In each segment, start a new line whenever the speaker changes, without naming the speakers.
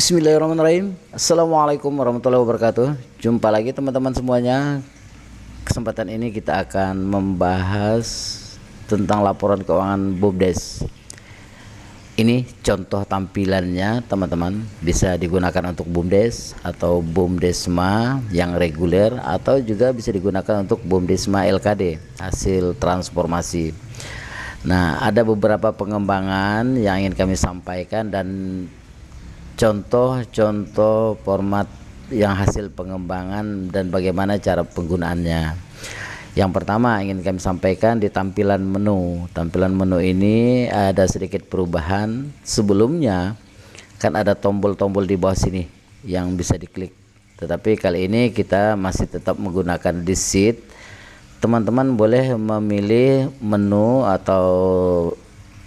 Bismillahirrahmanirrahim. Assalamualaikum warahmatullahi wabarakatuh. Jumpa lagi teman-teman semuanya. Kesempatan ini kita akan membahas tentang laporan keuangan BUMDes. Ini contoh tampilannya teman-teman. Bisa digunakan untuk BUMDes atau BUMDesma yang reguler, atau juga bisa digunakan untuk BUMDesma LKD hasil transformasi. Nah, ada beberapa pengembangan yang ingin kami sampaikan dan contoh-contoh format yang hasil pengembangan dan bagaimana cara penggunaannya. Yang pertama ingin kami sampaikan di tampilan menu. Tampilan menu ini ada sedikit perubahan. Sebelumnya kan ada tombol-tombol di bawah sini yang bisa diklik. Tetapi kali ini kita masih tetap menggunakan di sheet. Teman-teman boleh memilih menu atau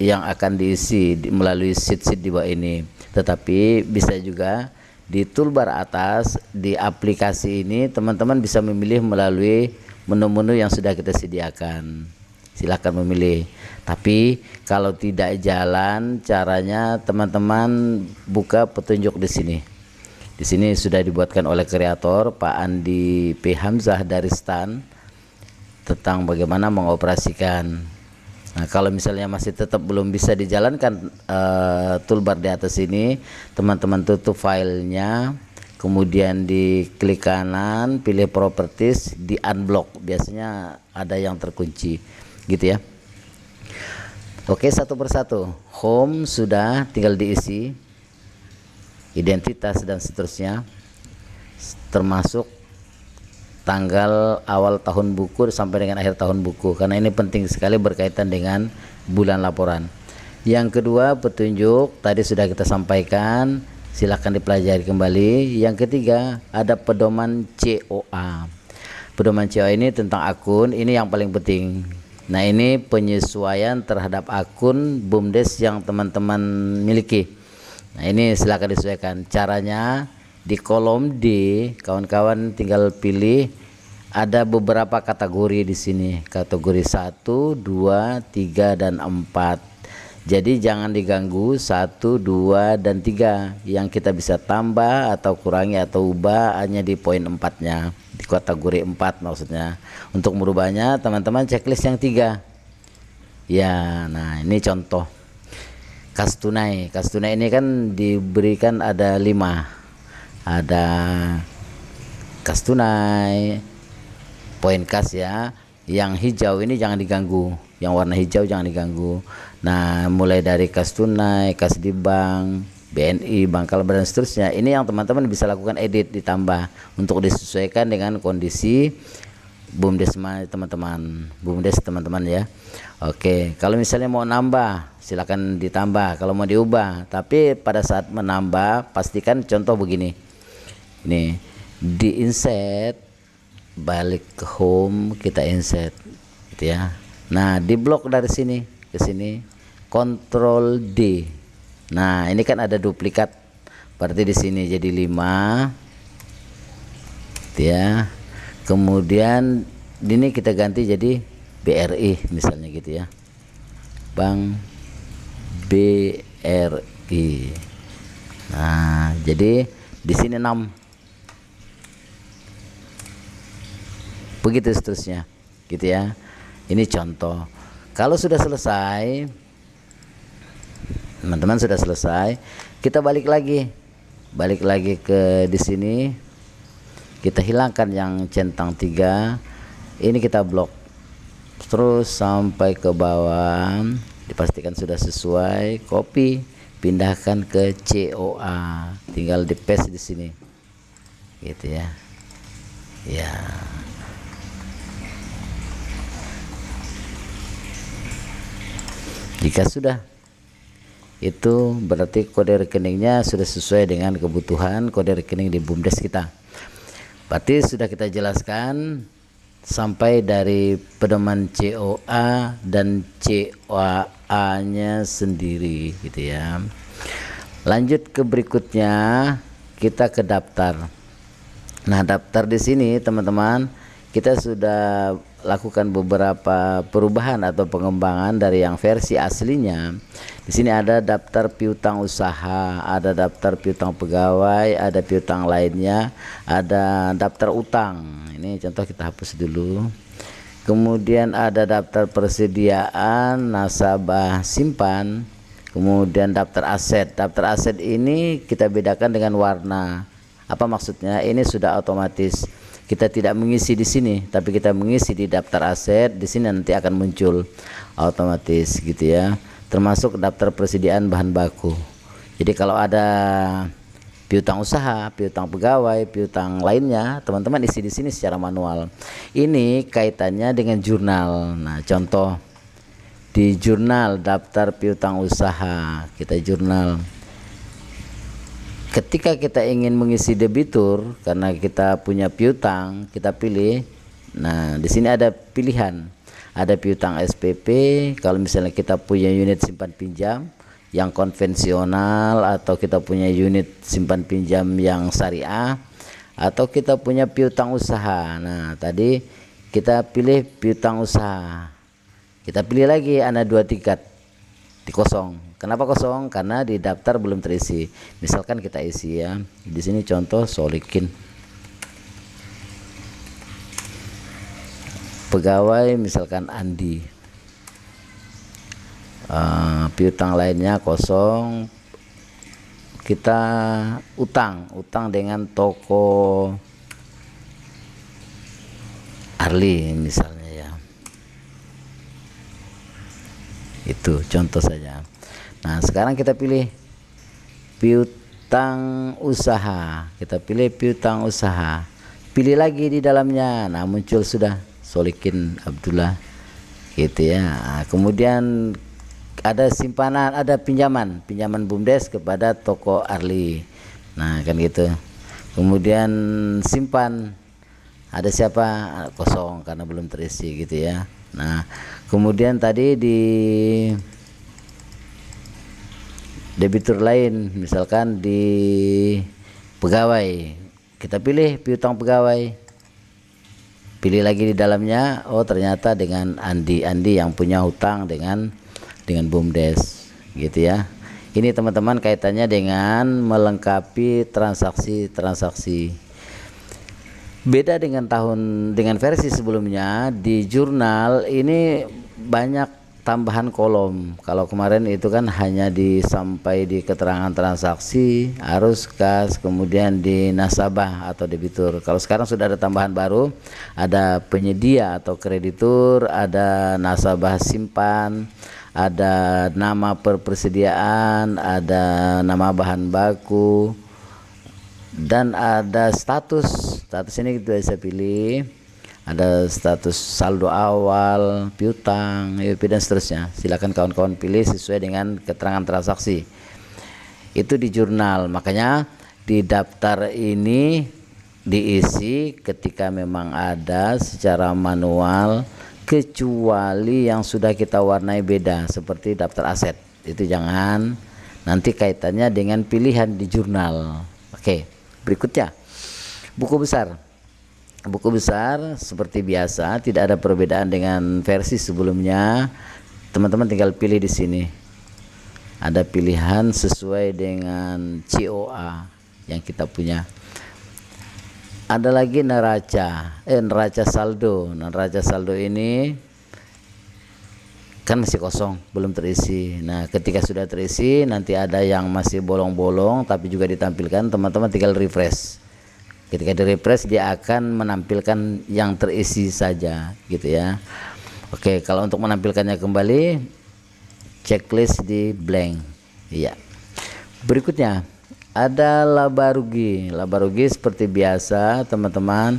yang akan diisi melalui sheet-sheet di bawah ini. Tetapi bisa juga di toolbar atas di aplikasi ini teman-teman bisa memilih melalui menu-menu yang sudah kita sediakan. Silakan memilih. Tapi kalau tidak jalan caranya, teman-teman buka petunjuk di sini. Di sini sudah dibuatkan oleh kreator Pak Andi P. Hamzah dari STAN tentang bagaimana mengoperasikan. Nah, kalau misalnya masih tetap belum bisa dijalankan toolbar di atas ini, teman-teman tutup filenya, kemudian diklik kanan, pilih properties, di unblock. Biasanya ada yang terkunci, gitu ya. Oke, satu persatu. Home sudah, tinggal diisi, identitas dan seterusnya, termasuk tanggal awal tahun buku sampai dengan akhir tahun buku, karena ini penting sekali berkaitan dengan bulan laporan. Yang kedua, petunjuk tadi sudah kita sampaikan, silahkan dipelajari kembali. Yang ketiga, ada pedoman COA. Pedoman COA ini tentang akun, ini yang paling penting. Nah, ini penyesuaian terhadap akun BUMDes yang teman-teman miliki. Nah, ini silahkan disesuaikan. Caranya di kolom D, kawan-kawan tinggal pilih, ada beberapa kategori di sini. Kategori 1, 2, 3 dan 4. Jadi jangan diganggu 1, 2 dan 3. Yang kita bisa tambah atau kurangi atau ubah hanya di poin 4-nya. Di kategori 4 maksudnya. Untuk merubahnya teman-teman checklist yang 3. Ya, nah ini contoh. Kas tunai. Kas tunai ini kan diberikan ada 5. Ada kas tunai, poin kas ya. Yang hijau ini jangan diganggu, yang warna hijau jangan diganggu. Nah, mulai dari kas tunai, kas di bank, BNI, bank kalbar dan seterusnya, ini yang teman-teman bisa lakukan edit, ditambah untuk disesuaikan dengan kondisi BUMDesma teman-teman, BUMDes teman-teman ya. Oke, kalau misalnya mau nambah silakan ditambah, kalau mau diubah. Tapi pada saat menambah pastikan contoh begini. Ini di insert, balik ke home, kita insert gitu ya. Nah, di blok dari sini ke sini, Ctrl D. Nah, ini kan ada duplikat, berarti di sini jadi 5 gitu ya. Kemudian ini kita ganti jadi BRI misalnya gitu ya, Bank BRI. Nah, jadi di sini 6. Begitu seterusnya gitu ya. Ini contoh. Kalau sudah selesai, teman-teman sudah selesai, kita balik lagi ke di sini, kita hilangkan yang centang 3 ini, kita blok terus sampai ke bawah, dipastikan sudah sesuai, copy, pindahkan ke COA, tinggal di paste di sini gitu ya. Ya, jika sudah, itu berarti kode rekeningnya sudah sesuai dengan kebutuhan kode rekening di BUMDes kita. Berarti sudah kita jelaskan sampai dari pedoman COA dan COA-nya sendiri gitu ya. Lanjut ke berikutnya, kita ke daftar. Nah, daftar di sini teman-teman, kita sudah lakukan beberapa perubahan atau pengembangan dari yang versi aslinya. Di sini ada daftar piutang usaha, ada daftar piutang pegawai, ada piutang lainnya, ada daftar utang. Ini contoh kita hapus dulu. Kemudian ada daftar persediaan, nasabah simpan, kemudian daftar aset. Daftar aset ini kita bedakan dengan warna. Apa maksudnya? Ini sudah otomatis. Kita tidak mengisi di sini, tapi kita mengisi di daftar aset. Di sini nanti akan muncul otomatis gitu ya. Termasuk daftar persediaan bahan baku. Jadi kalau ada piutang usaha, piutang pegawai, piutang lainnya, teman-teman isi di sini secara manual. Ini kaitannya dengan jurnal. Nah, contoh di jurnal daftar piutang usaha, kita jurnal. Ketika kita ingin mengisi debitur karena kita punya piutang, kita pilih. Nah, di sini ada pilihan. Ada piutang SPP, kalau misalnya kita punya unit simpan pinjam yang konvensional, atau kita punya unit simpan pinjam yang syariah, atau kita punya piutang usaha. Nah, tadi kita pilih piutang usaha. Kita pilih lagi, ada 2 tiket di kosong. Kenapa kosong? Karena di daftar belum terisi. Misalkan kita isi ya. Di sini contoh Solikin. Pegawai misalkan Andi. Piutang lainnya kosong. Kita utang dengan toko Arli misalnya ya. Itu contoh saja. Nah, sekarang kita pilih piutang usaha. Kita pilih piutang usaha. Pilih lagi di dalamnya. Nah, muncul sudah Solikin Abdullah gitu ya. Nah, kemudian ada simpanan, ada pinjaman BUMDes kepada toko Arli. Nah, kan gitu. Kemudian simpan, ada siapa? Kosong karena belum terisi gitu ya. Nah, kemudian tadi di debitur lain, misalkan di pegawai, kita pilih piutang pegawai. Pilih lagi di dalamnya, oh ternyata dengan Andi yang punya hutang dengan BUMDes gitu ya. Ini teman-teman kaitannya dengan melengkapi transaksi. Beda dengan versi sebelumnya. Di jurnal ini banyak tambahan kolom. Kalau kemarin itu kan hanya sampai di keterangan transaksi, arus kas, kemudian di nasabah atau debitur. Kalau sekarang sudah ada tambahan baru, ada penyedia atau kreditur, ada nasabah simpan, ada nama persediaan, ada nama bahan baku, dan ada status ini kita bisa pilih. Ada status saldo awal, piutang, IUP dan seterusnya. Silakan kawan-kawan pilih sesuai dengan keterangan transaksi. Itu di jurnal. Makanya di daftar ini diisi ketika memang ada secara manual, kecuali yang sudah kita warnai beda seperti daftar aset. Itu jangan, nanti kaitannya dengan pilihan di jurnal. Oke, berikutnya buku besar. Buku besar seperti biasa, tidak ada perbedaan dengan versi sebelumnya. Teman-teman tinggal pilih di sini. Ada pilihan sesuai dengan COA yang kita punya. Ada lagi neraca saldo. Neraca saldo ini kan masih kosong, belum terisi. Nah, ketika sudah terisi, nanti ada yang masih bolong-bolong tapi juga ditampilkan. Teman-teman tinggal refresh. Ketika di refresh dia akan menampilkan yang terisi saja gitu ya. Oke, kalau untuk menampilkannya kembali, checklist di blank. Iya. Berikutnya ada laba rugi. Laba rugi seperti biasa teman-teman,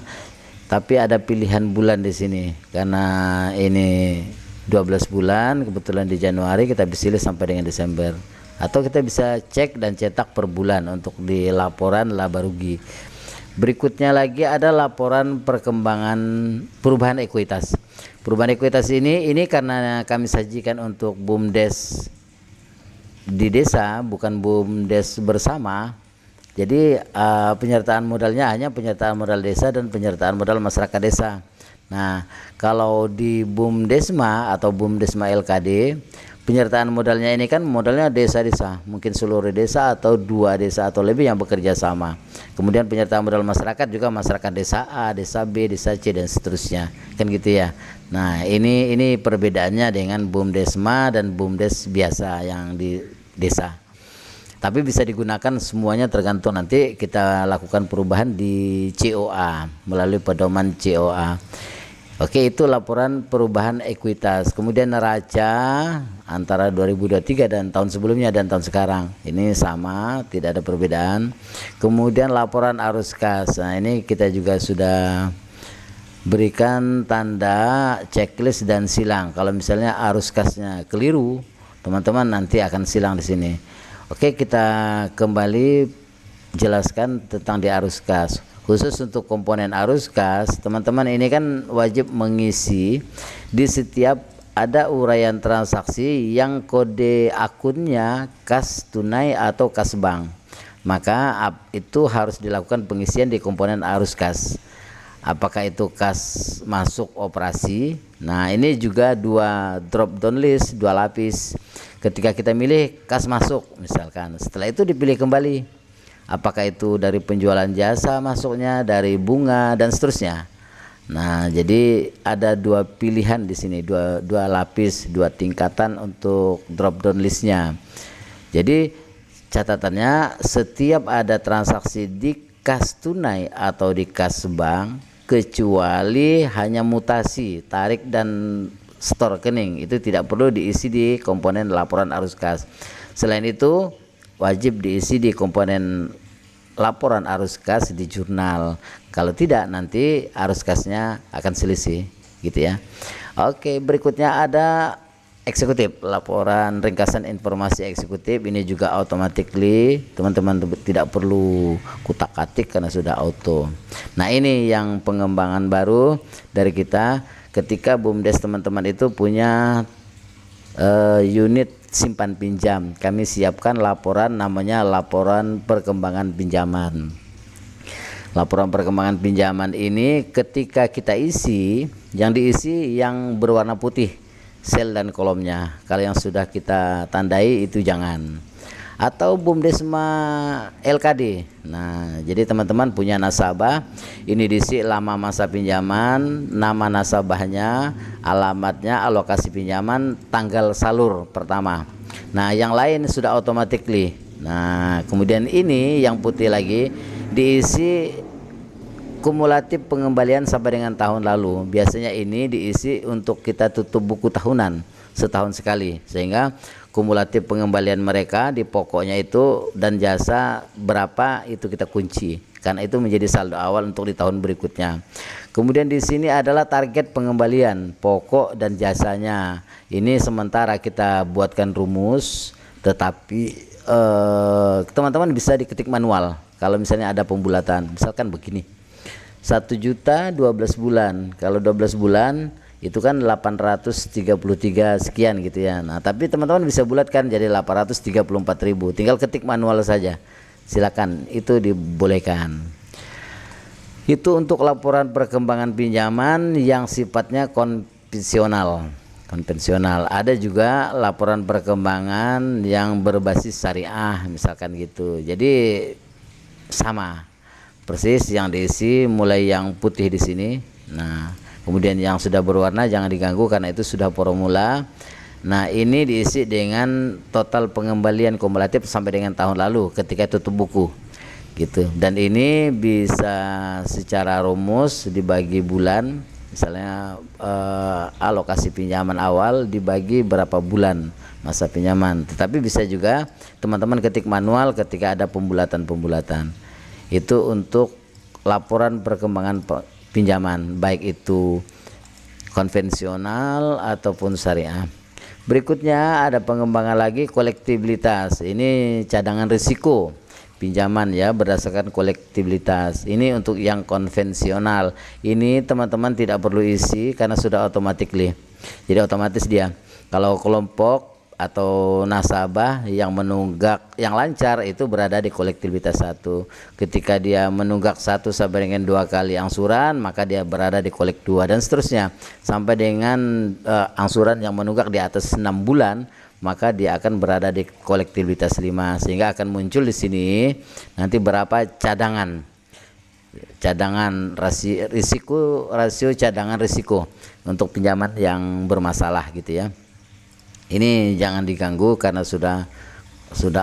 tapi ada pilihan bulan di sini. Karena ini 12 bulan, kebetulan di Januari kita bisa pilih sampai dengan Desember. Atau kita bisa cek dan cetak per bulan untuk di laporan laba rugi. Berikutnya lagi ada laporan perkembangan perubahan ekuitas. Perubahan ekuitas ini karena kami sajikan untuk BUMDes di desa, bukan BUMDes bersama. Jadi penyertaan modalnya hanya penyertaan modal desa dan penyertaan modal masyarakat desa. Nah, kalau di BUMDesma atau BUMDesma LKD, penyertaan modalnya ini kan modalnya desa-desa, mungkin seluruh desa atau 2 desa atau lebih yang bekerja sama. Kemudian penyertaan modal masyarakat juga masyarakat desa A, desa B, desa C dan seterusnya, kan gitu ya. Nah, ini perbedaannya dengan BUMDesma dan BUMDes biasa yang di desa. Tapi bisa digunakan semuanya, tergantung nanti kita lakukan perubahan di COA melalui pedoman COA. Oke, itu laporan perubahan ekuitas. Kemudian neraca antara 2023 dan tahun sebelumnya dan tahun sekarang ini sama, tidak ada perbedaan. Kemudian laporan arus kas. Nah, ini kita juga sudah berikan tanda checklist dan silang. Kalau misalnya arus kasnya keliru, teman-teman nanti akan silang di sini. Oke, kita kembali jelaskan tentang di arus kas. Khusus untuk komponen arus kas, teman-teman ini kan wajib mengisi di setiap ada uraian transaksi yang kode akunnya kas tunai atau kas bank. Maka itu harus dilakukan pengisian di komponen arus kas. Apakah itu kas masuk operasi? Nah, ini juga 2 drop down list, 2 lapis. Ketika kita milih kas masuk misalkan, setelah itu dipilih kembali apakah itu dari penjualan jasa masuknya, dari bunga dan seterusnya. Nah, jadi ada 2 pilihan di sini, dua lapis, 2 tingkatan untuk drop down listnya. Jadi catatannya, setiap ada transaksi di kas tunai atau di kas bank, kecuali hanya mutasi, tarik dan setor rekening, itu tidak perlu diisi di komponen laporan arus kas. Selain itu wajib diisi di komponen laporan arus kas di jurnal. Kalau tidak, nanti arus kasnya akan selisih, gitu ya. Oke, berikutnya ada eksekutif, laporan ringkasan informasi eksekutif. Ini juga automatically, teman-teman tidak perlu kutak-atik karena sudah auto. Nah, ini yang pengembangan baru dari kita ketika BUMDes teman-teman itu punya unit simpan pinjam. Kami siapkan laporan namanya laporan perkembangan pinjaman. Laporan perkembangan pinjaman ini ketika kita isi, yang diisi yang berwarna putih sel dan kolomnya. Kalau yang sudah kita tandai itu jangan. Atau BUMDesma LKD. Nah, jadi teman-teman punya nasabah, ini diisi lama masa pinjaman, nama nasabahnya, alamatnya, alokasi pinjaman, tanggal salur pertama. Nah, yang lain sudah automatically. Nah, kemudian ini yang putih lagi diisi kumulatif pengembalian sampai dengan tahun lalu. Biasanya ini diisi untuk kita tutup buku tahunan setahun sekali, sehingga kumulatif pengembalian mereka di pokoknya itu dan jasa berapa itu kita kunci, karena itu menjadi saldo awal untuk di tahun berikutnya. Kemudian di sini adalah target pengembalian pokok dan jasanya. Ini sementara kita buatkan rumus, tetapi teman-teman bisa diketik manual. Kalau misalnya ada pembulatan, misalkan begini, 1 juta 12 bulan, kalau 12 bulan itu kan 833 sekian gitu ya. Nah, tapi teman-teman bisa bulatkan jadi 834.000, tinggal ketik manual saja, silakan, itu dibolehkan. Itu untuk laporan perkembangan pinjaman yang sifatnya konvensional. Ada juga laporan perkembangan yang berbasis syariah misalkan gitu. Jadi sama persis yang diisi, mulai yang putih di sini. Nah, kemudian yang sudah berwarna jangan diganggu karena itu sudah formula. Nah, ini diisi dengan total pengembalian kumulatif sampai dengan tahun lalu ketika tutup buku gitu. Dan ini bisa secara rumus dibagi bulan, misalnya alokasi pinjaman awal dibagi berapa bulan masa pinjaman. Tetapi bisa juga teman-teman ketik manual ketika ada pembulatan-pembulatan. Itu untuk laporan perkembangan pinjaman, baik itu konvensional ataupun syariah. Berikutnya ada pengembangan lagi kolektibilitas. Ini cadangan risiko pinjaman ya, berdasarkan kolektibilitas. Ini untuk yang konvensional. Ini teman-teman tidak perlu isi karena sudah automatically. Jadi otomatis dia. Kalau kelompok atau nasabah yang menunggak yang lancar itu berada di kolektibilitas 1. Ketika dia menunggak 1 sampai dengan 2 kali angsuran, maka dia berada di kolek 2 dan seterusnya sampai dengan angsuran yang menunggak di atas 6 bulan, maka dia akan berada di kolektibilitas 5, sehingga akan muncul di sini nanti berapa cadangan rasio cadangan risiko untuk pinjaman yang bermasalah gitu ya. Ini jangan diganggu karena sudah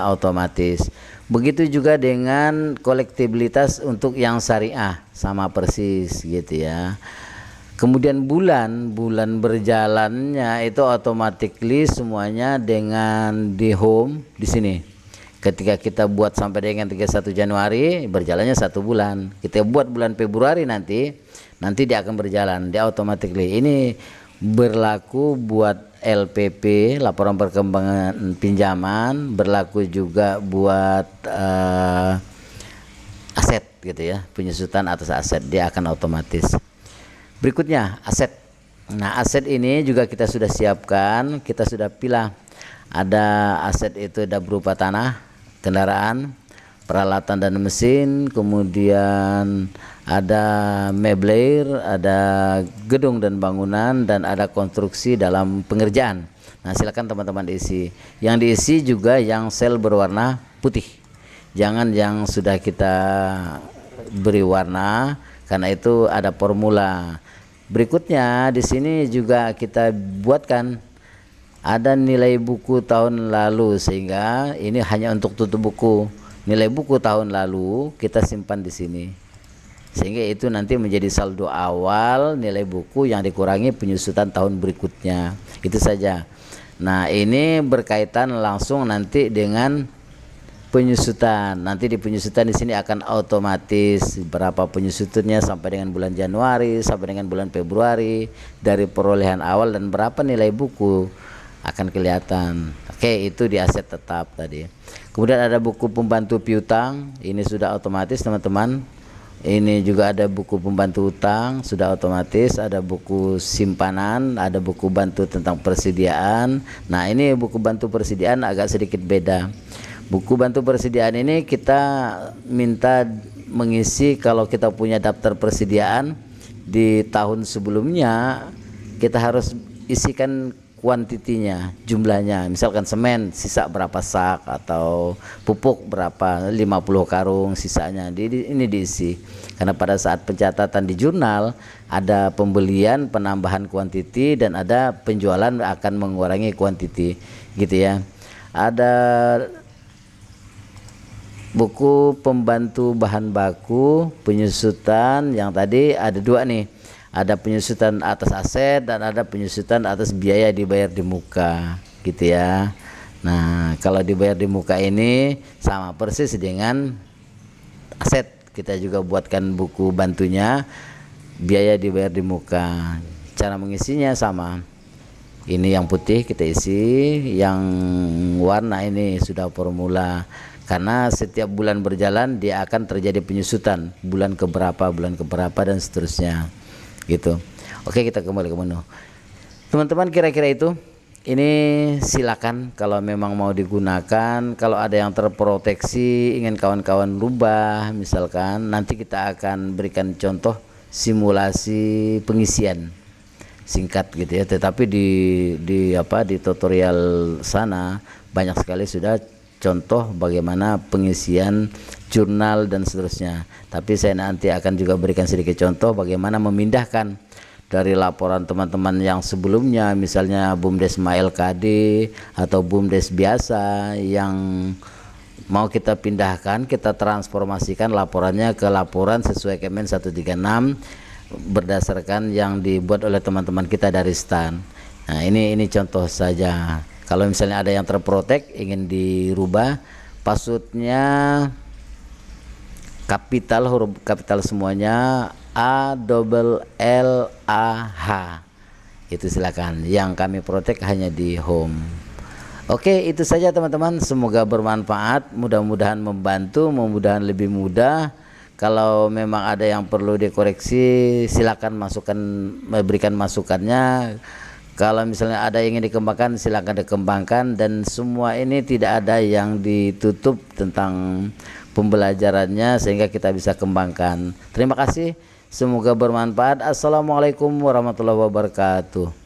otomatis. Begitu juga dengan kolektibilitas untuk yang syariah, sama persis gitu ya. Kemudian bulan berjalannya itu automatically semuanya dengan di home di sini. Ketika kita buat sampai dengan 31 Januari berjalannya 1 bulan. Kita buat bulan Februari nanti dia akan berjalan, dia automatically. Ini berlaku buat LPP, laporan perkembangan pinjaman, berlaku juga buat aset gitu ya, penyusutan atas aset, dia akan otomatis. Berikutnya aset. Nah, aset ini juga kita sudah siapkan, kita sudah pilih. Ada aset itu ada berupa tanah, kendaraan, peralatan dan mesin, kemudian ada mebler, ada gedung dan bangunan, dan ada konstruksi dalam pengerjaan. Nah, silakan teman-teman diisi. Yang diisi juga yang sel berwarna putih. Jangan yang sudah kita beri warna, karena itu ada formula. Berikutnya di sini juga kita buatkan ada nilai buku tahun lalu, sehingga ini hanya untuk tutup buku. Nilai buku tahun lalu kita simpan di sini, sehingga itu nanti menjadi saldo awal nilai buku yang dikurangi penyusutan tahun berikutnya. Itu saja. Nah, ini berkaitan langsung nanti dengan penyusutan. Nanti di penyusutan di sini akan otomatis berapa penyusutannya sampai dengan bulan Januari sampai dengan bulan Februari, dari perolehan awal, dan berapa nilai buku akan kelihatan. Oke, itu di aset tetap tadi. Kemudian ada buku pembantu piutang, ini sudah otomatis teman-teman. Ini juga ada buku pembantu utang, sudah otomatis. Ada buku simpanan, ada buku bantu tentang persediaan. Nah, ini buku bantu persediaan agak sedikit beda. Buku bantu persediaan ini kita minta mengisi, kalau kita punya daftar persediaan di tahun sebelumnya, kita harus isikan kuantitinya, jumlahnya. Misalkan semen sisa berapa sak, atau pupuk berapa, 50 karung sisanya, ini diisi. Karena pada saat pencatatan di jurnal ada pembelian, penambahan kuantiti, dan ada penjualan akan mengurangi kuantiti gitu ya. Ada buku pembantu bahan baku penyusutan, yang tadi ada 2 nih. Ada penyusutan atas aset dan ada penyusutan atas biaya dibayar di muka gitu ya. Nah, kalau dibayar di muka ini sama persis dengan aset. Kita juga buatkan buku bantunya, biaya dibayar di muka. Cara mengisinya sama. Ini yang putih kita isi, yang warna ini sudah formula. Karena setiap bulan berjalan dia akan terjadi penyusutan, bulan keberapa dan seterusnya gitu. Oke, kita kembali ke menu. Teman-teman, kira-kira itu. Ini silakan kalau memang mau digunakan. Kalau ada yang terproteksi ingin kawan-kawan rubah, misalkan nanti kita akan berikan contoh simulasi pengisian singkat gitu ya. Tetapi di tutorial sana banyak sekali sudah contoh bagaimana pengisian jurnal dan seterusnya. Tapi saya nanti akan juga berikan sedikit contoh bagaimana memindahkan dari laporan teman-teman yang sebelumnya, misalnya BUMDes LKD atau BUMDes biasa, yang mau kita pindahkan, kita transformasikan laporannya ke laporan sesuai Kemen 136 berdasarkan yang dibuat oleh teman-teman kita dari STAN. Nah, ini contoh saja. Kalau misalnya ada yang terprotek ingin dirubah, passwordnya kapital, huruf kapital semuanya, ALLAH, itu silakan. Yang kami protek hanya di home. Oke, itu saja teman-teman, semoga bermanfaat, mudah-mudahan membantu, mudah-mudahan lebih mudah. Kalau memang ada yang perlu dikoreksi silakan berikan masukannya. Kalau misalnya ada yang ingin dikembangkan, silakan dikembangkan, dan semua ini tidak ada yang ditutup tentang pembelajarannya sehingga kita bisa kembangkan. Terima kasih, semoga bermanfaat. Assalamualaikum warahmatullahi wabarakatuh.